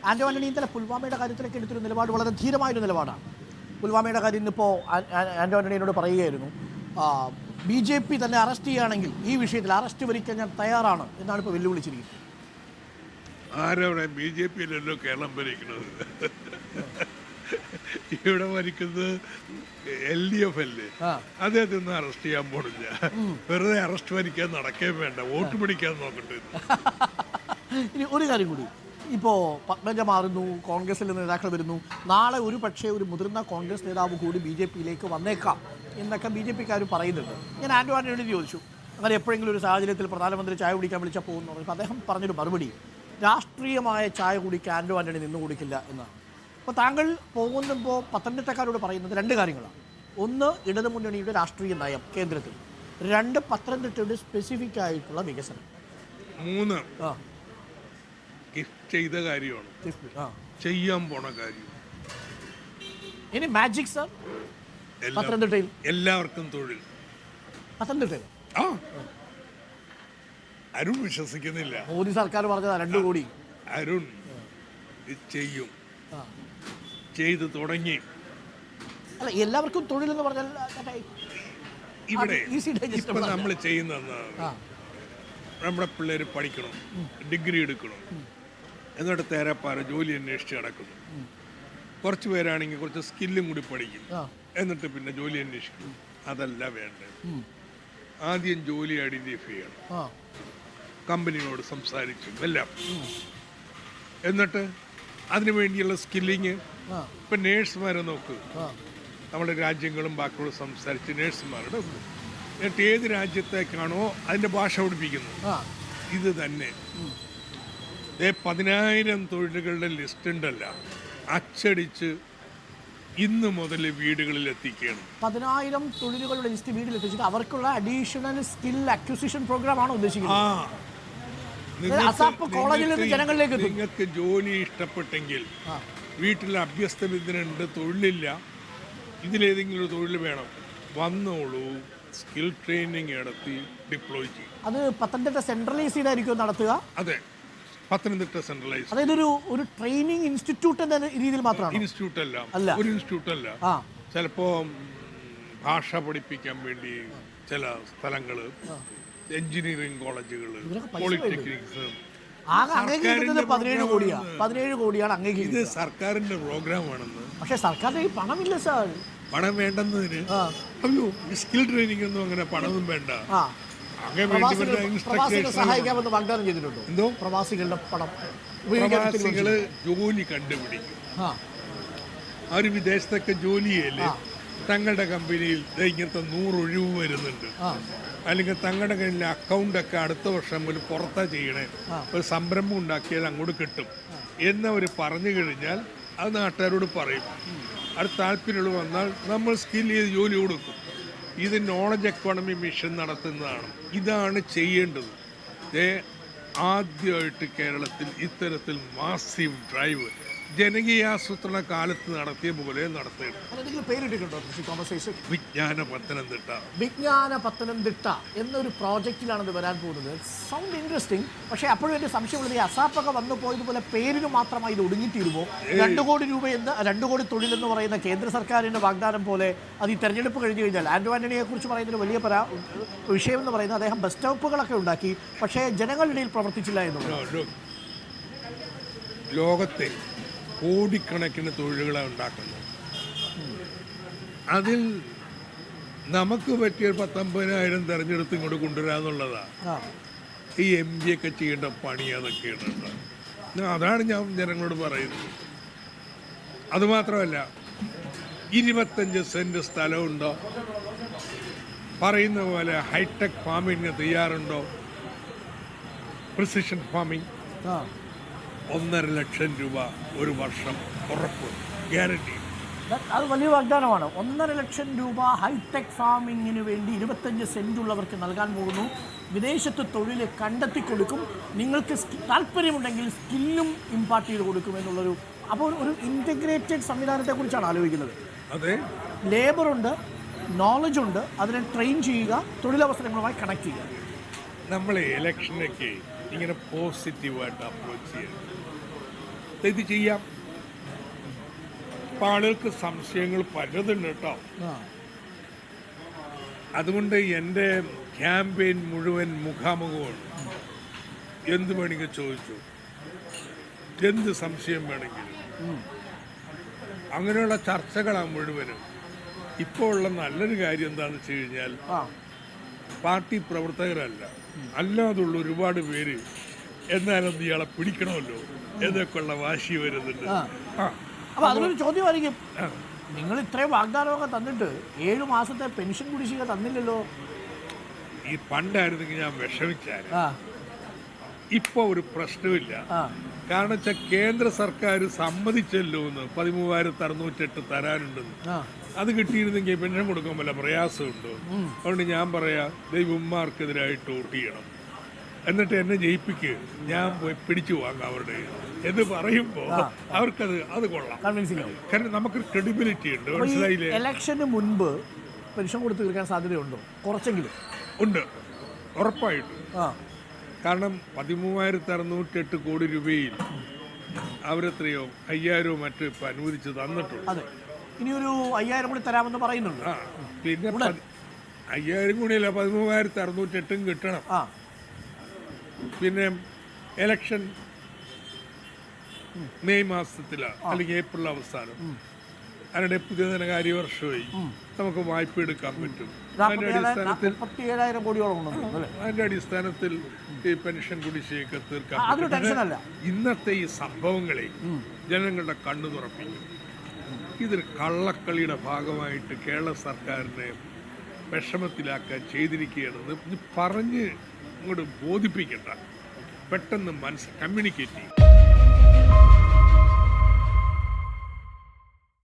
ആന്റോ ആന്റണി ഇന്നലെ പുൽവാമയുടെ കാര്യത്തിലൊക്കെ എടുത്തൊരു നിലപാട് വളരെ ധീരമായൊരു നിലപാടാണ്. പുൽവാമയുടെ കാര്യം ഇന്നിപ്പോൾ ആന്റോ ആന്റണിയോട് പറയുകയായിരുന്നു, BJP തന്നെ അറസ്റ്റ് ചെയ്യുകയാണെങ്കിൽ ഈ വിഷയത്തിൽ അറസ്റ്റ് വരിക്കാൻ ഞാൻ തയ്യാറാണ് എന്നാണ് ഇപ്പോൾ വെല്ലുവിളിച്ചിരിക്കുന്നത്. ആരവിടെ? BJP അല്ലല്ലോ കേരളം ഭരിക്കുന്നത്. ഇവിടെ ഭരിക്കുന്നത് LDF അല്ലേ. അദ്ദേഹത്തിനൊന്നും അറസ്റ്റ് ചെയ്യാൻ പോണില്ല. വെറുതെ അറസ്റ്റ് വരിക്കാൻ നടക്കേ വേണ്ട, വോട്ട് പിടിക്കാൻ നോക്കട്ടെ. ഇനി ഒരു കാര്യം കൂടി, ഇപ്പോൾ പത്മജ മാറുന്നു, കോൺഗ്രസിൽ നേതാക്കൾ വരുന്നു, നാളെ ഒരു പക്ഷേ ഒരു മുതിർന്ന കോൺഗ്രസ് നേതാവ് കൂടി BJPയിലേക്ക് വന്നേക്കാം എന്നൊക്കെ BJPക്കാർ പറയുന്നുണ്ട്. ഞാൻ ആന്റോ ആന്റണിയോട് ചോദിച്ചു, അങ്ങനെ എപ്പോഴെങ്കിലും ഒരു സാഹചര്യത്തിൽ പ്രധാനമന്ത്രി ചായ കുടിക്കാൻ വിളിച്ചാൽ പോകുന്നു പറഞ്ഞപ്പോൾ അദ്ദേഹം പറഞ്ഞൊരു മറുപടി, രാഷ്ട്രീയമായ ചായ കുടിക്കാൻ ആന്റോ ആന്റണി നിന്ന് കുടിക്കില്ല എന്നാണ്. അപ്പോൾ താങ്കൾ പോകുമ്പോൾ പത്തനംതിട്ടക്കാരോട് പറയുന്നത് രണ്ട് കാര്യങ്ങളാണ്. ഒന്ന്, ഇടതുമുന്നണിയുടെ രാഷ്ട്രീയ നയം കേന്ദ്രത്തിൽ. രണ്ട്, പത്തനംതിട്ടയുടെ സ്പെസിഫിക് ആയിട്ടുള്ള വികസനം. മൂന്ന്, ചെയ്ത കാര്യമാണ്, ചെയ്യാൻ പോണ കാര്യം. ഇനി മാജിക് സർ, പത്തനംതിട്ടയിൽ എല്ലാവർക്കും തൊഴിൽ. പത്തനംതിട്ടയിൽ അരുൺ വിശ്വസിക്കുന്നില്ല. മോദി സർക്കാർ പറഞ്ഞതാ 2 കോടി. അരുൺ ചെയ്യും, ചെയ്ത് തുടങ്ങി. അല്ല, എല്ലാവർക്കും തൊഴിലെന്ന് പറഞ്ഞാൽ ഇവിടെ ഇപ്പൊ നമ്മൾ ചെയ്യുന്ന നമ്മുടെ പിള്ളേർ പഠിക്കണം, ഡിഗ്രി എടുക്കണം, എന്നിട്ട് തേരാപ്പാറ ജോലി അന്വേഷിച്ച് നടക്കുന്നു. കുറച്ച് പേരാണെങ്കിൽ കുറച്ച് സ്കില്ലും കൂടി പഠിക്കും, എന്നിട്ട് പിന്നെ ജോലി അന്വേഷിക്കും. അതല്ല വേണ്ടത്. ആദ്യം ജോലി ഐഡന്റിഫൈ ചെയ്യണം, കമ്പനിയോട് സംസാരിച്ചു എല്ലാം, എന്നിട്ട് അതിനു വേണ്ടിയുള്ള സ്കില്ലിങ്. ഇപ്പം നേഴ്സുമാരെ നോക്ക്, നമ്മുടെ രാജ്യങ്ങളും ബാക്കിയുള്ള സംസാരിച്ച് നേഴ്സുമാരുടെ എന്നിട്ട് ഏത് രാജ്യത്തേക്കാണോ അതിൻ്റെ ഭാഷ പഠിപ്പിക്കുന്നു. ഇത് തന്നെ 10,000 തൊഴിലുകളുടെ ലിസ്റ്റ് ഉണ്ടല്ല, അച്ചടിച്ച് ഇന്ന് മുതൽ വീടുകളിൽ എത്തിക്കുകയാണ്. 10,000 തൊഴിലുകളുടെ ലിസ്റ്റ് വീട്ടിലെത്തിച്ചിട്ട് അവർക്കുള്ള അഡീഷണൽ സ്കിൽ അക്വിസിഷൻ പ്രോഗ്രാം ആണോ ഉദ്ദേശിക്കുന്നത്? നിങ്ങൾക്ക് ജോലി ഇഷ്ടപ്പെട്ടെങ്കിൽ, വീട്ടിൽ അഭ്യസ്ത വിദ്യനുണ്ട്, തൊഴിലില്ല, ഇതിലേതെങ്കിലും ഒരു തൊഴിൽ വേണം, വന്നോളൂ, സ്കിൽ ട്രെയിനിങ് നടത്തി ഡിപ്ലോയ് ചെയ്യും. അത് പത്തനംതിട്ട സെൻട്രലൈസ് ചെയ്തായിരിക്കും നടത്തുക? അതെ, പത്തനംതിട്ട സെൻട്രലൈസ്. അതായത് ഒരു ട്രെയിനിങ് ഇൻസ്റ്റിറ്റ്യൂട്ട് എന്ന രീതിയിൽ മാത്രമാണ്? ഇൻസ്റ്റിറ്റ്യൂട്ട് അല്ല, ഒരു ഇൻസ്റ്റിറ്റ്യൂട്ട് അല്ല. ചിലപ്പോ ഭാഷ പഠിപ്പിക്കാൻ വേണ്ടി ചില സ്ഥലങ്ങള്, എഞ്ചിനീയറിംഗ് കോളേജുകൾ, പോളിടെക്നിക്സ്. 17 കോടിയാണ് അംഗീകരിച്ചത്. ഇത് സർക്കാരിന്റെ പ്രോഗ്രാമാണെന്ന്. പക്ഷെ സർക്കാരിന്റെ പണമില്ല സാർ. പണം വേണ്ടെന്നതിന് അയ്യോ, സ്കിൽ ട്രെയിനിങ് ഒന്നും അങ്ങനെ പണമൊന്നും വേണ്ട. സഹായിക്കാമെന്ന് വാഗ്ദാനം ചെയ്തിട്ടുണ്ടോ? എന്തോ? പ്രവാസികളുടെ പണം, പ്രവാസികള് ജോലി കണ്ടുപിടിക്കും. അവർ വിദേശത്തൊക്കെ ജോലി ചെയ്യല്ലേ, തങ്ങളുടെ കമ്പനിയിൽ ഇങ്ങനത്തെ 100 ഒഴിവ് വരുന്നുണ്ട്, അല്ലെങ്കിൽ തങ്ങളുടെ കയ്യിലെ അക്കൗണ്ടൊക്കെ അടുത്ത വർഷം ഒരു പുറത്താ ചെയ്യണേ, ഒരു സംരംഭം ഉണ്ടാക്കിയാൽ അങ്ങോട്ട് കിട്ടും എന്നവർ പറഞ്ഞു കഴിഞ്ഞാൽ അത് നാട്ടുകാരോട് പറയും. അത് താല്പര്യമുള്ള വന്നാൽ നമ്മൾ സ്കിൽ ചെയ്ത് ജോലി കൊടുക്കും. ഇത് നോളജ് എക്കോണമി മിഷൻ നടത്തുന്നതാണ്. ഇതാണ് ചെയ്യേണ്ടത്. ആദ്യമായിട്ട് കേരളത്തിൽ ഇത്തരത്തിൽ മാസീവ് ഡ്രൈവ് ജനകീയാസൂത്രണ കാലത്ത് നടത്തിയ പോലെ നടത്തിയിട്ടുണ്ട്. വിജ്ഞാന പത്തനംതിട്ട എന്നൊരു പ്രോജക്റ്റിലാണ് ഇത് വരാൻ പോകുന്നത്. Sound interesting. പക്ഷേ അപ്പോഴും എൻ്റെ സംശയമുള്ളത്, ഈ അസാപ്പൊക്കെ വന്നു പോയതുപോലെ പേരിന് മാത്രമായി ഇത് ഒടുങ്ങിത്തീരുമോ? 2 കോടി രൂപ 2 കോടി തൊഴിലെന്ന് പറയുന്ന കേന്ദ്ര സർക്കാരിൻ്റെ വാഗ്ദാനം പോലെ അത് ഈ തെരഞ്ഞെടുപ്പ് കഴിഞ്ഞ് കഴിഞ്ഞാൽ, ആന്റോ ആന്റണിയെ കുറിച്ച് പറയുന്നൊരു വലിയ വിഷയം എന്ന് പറയുന്നത് അദ്ദേഹം ബസ് സ്റ്റോപ്പുകളൊക്കെ ഉണ്ടാക്കി, പക്ഷേ ജനങ്ങളുടെ ഇടയിൽ പ്രവർത്തിച്ചില്ല എന്നുള്ളത്. ലോകത്തെ കോടിക്കണക്കിന് തൊഴിലുകളാണ് ഉണ്ടാക്കുന്നത്. അതിൽ നമുക്ക് പറ്റിയ 19,000 തെരഞ്ഞെടുത്ത് ഇങ്ങോട്ട് കൊണ്ടുവരാന്നുള്ളതാണ് ഈ MB ഒക്കെ ചെയ്യേണ്ട പണി. അതൊക്കെയാണ്. അതാണ് ഞാൻ ജനങ്ങളോട് പറയുന്നത്. അതുമാത്രമല്ല, 25 സെന്റ് സ്ഥലമുണ്ടോ, പറയുന്ന പോലെ ഹൈടെക് ഫാമിങ്ങിന് തയ്യാറുണ്ടോ, പ്രിസിഷൻ ഫാമിംഗ്, 1.5 ലക്ഷം രൂപ ഒരു വർഷം ഉറപ്പ്, ഗ്യാരണ്ടി. അത് വലിയ വാഗ്ദാനമാണ്. 1.5 ലക്ഷം രൂപ ഹൈടെക് ഫാമിങ്ങിന് വേണ്ടി 25 സെന്റ് ഉള്ളവർക്ക് നൽകാൻ പോകുന്നു. വിദേശത്ത് തൊഴിൽ കണ്ടെത്തി കൊടുക്കും, നിങ്ങൾക്ക് താല്പര്യമുണ്ടെങ്കിൽ സ്കില്ലും ഇമ്പാർട്ട് ചെയ്ത് കൊടുക്കും എന്നുള്ളൊരു. അപ്പോൾ ഒരു ഇൻ്റഗ്രേറ്റഡ് സംവിധാനത്തെക്കുറിച്ചാണ് ആലോചിക്കുന്നത്. അതെ, ലേബറുണ്ട്, നോളജുണ്ട്, അതിനെ ട്രെയിൻ ചെയ്യുക, തൊഴിലവസരങ്ങളുമായി കണക്ട് ചെയ്യുക. നമ്മൾ ഇലക്ഷനൊക്കെ ഇങ്ങനെ പോസിറ്റീവായിട്ട് അപ്രോച്ച് ചെയ്യണം. ഇത് ചെയ്യാം. അപ്പം ആളുകൾക്ക് സംശയങ്ങൾ പലതുണ്ട് കേട്ടോ. അതുകൊണ്ട് എൻ്റെ ക്യാമ്പയിൻ മുഴുവൻ മുഖാമുഖമാണ്. എന്ത് വേണമെങ്കിൽ ചോദിച്ചു, എന്ത് സംശയം വേണമെങ്കിലും. അങ്ങനെയുള്ള ചർച്ചകളാണ് മുഴുവനും. ഇപ്പോൾ ഉള്ള നല്ലൊരു കാര്യം എന്താണെന്ന് വെച്ച് കഴിഞ്ഞാൽ പാർട്ടി പ്രവർത്തകരല്ല, അല്ലാതുള്ള ഒരുപാട് പേര് എന്നാലും ഇയാളെ പിടിക്കണമല്ലോ എന്നൊക്കെയുള്ള വാശി വരുന്നുണ്ട്. അപ്പൊ അതിനൊരു ചോദ്യമായിരിക്കും, നിങ്ങൾ ഇത്രയും വാഗ്ദാനമൊക്കെ തന്നിട്ട് 7 മാസത്തെ പെൻഷൻ കുടിശ്ശിക തന്നില്ലല്ലോ. ഈ പണ്ടായിരുന്നെങ്കിൽ ഞാൻ വിഷമിച്ചാൽ. ഇപ്പൊ ഒരു പ്രശ്നമില്ല. കാരണം വെച്ചാൽ കേന്ദ്ര സർക്കാർ സമ്മതിച്ചല്ലോ എന്ന് 13,608 തരാനുണ്ടെന്ന്. അത് കിട്ടിയിരുന്നെങ്കിൽ പെൻഷൻ കൊടുക്കാൻ വല്ല പ്രയാസമുണ്ടോ? അതുകൊണ്ട് ഞാൻ പറയാ, ദൈവന്മാർക്കെതിരായിട്ട് വോട്ട് ചെയ്യണം, എന്നിട്ട് എന്നെ ജയിപ്പിക്കുക, ഞാൻ പോയി പിടിച്ചു വാങ്ങാം അവരുടെ എന്ന് പറയുമ്പോൾ അവർക്കത് കൊള്ളാം. കാരണം നമുക്ക് ക്രെഡിബിലിറ്റി ഉണ്ട്. മനസ്സിലായില്ലേ? ഇലക്ഷന് മുൻപ് പെൻഷൻ കൊടുത്തു തീർക്കാൻ സാധ്യതയുണ്ടോ? കുറച്ചെങ്കിലും ഉണ്ട്, ഉറപ്പായിട്ടും. കാരണം 13,608 കോടി രൂപയിൽ അവരെത്രയോ 5,000 മറ്റ് ഇപ്പം അനുവദിച്ച് തന്നിട്ടുണ്ട്. അതെ, ഇനിയൊരു 5,000 കൂടി തരാമെന്ന് പറയുന്നുണ്ട്. പിന്നെ 5,000 കൂടിയല്ല, 13,608 കിട്ടണം. പിന്നെ ഇലക്ഷൻ മെയ് മാസത്തിലാണ് അല്ലെങ്കിൽ ഏപ്രിൽ അവസാനം. അതിനിടെ പുതിയ ധനകാര്യ വർഷമായി, നമുക്ക് വായ്പ എടുക്കാൻ പറ്റും. അതിന്റെ അടിസ്ഥാനത്തിൽ ഈ പെൻഷൻ കുടിശ്ശിക തീർക്കാൻ പറ്റും. ഇന്നത്തെ ഈ സംഭവങ്ങളെ ജനങ്ങളുടെ കണ്ണു തുറപ്പിക്കും. ഇതൊരു കള്ളക്കളിയുടെ ഭാഗമായിട്ട് കേരള സർക്കാരിനെ വിഷമത്തിലാക്കാൻ ചെയ്തിരിക്കുകയാണെന്ന് പറഞ്ഞ് ഇങ്ങോട്ട് ബോധിപ്പിക്കണ്ട, പെട്ടെന്ന് കമ്മ്യൂണിക്കേറ്റ് ചെയ്യും.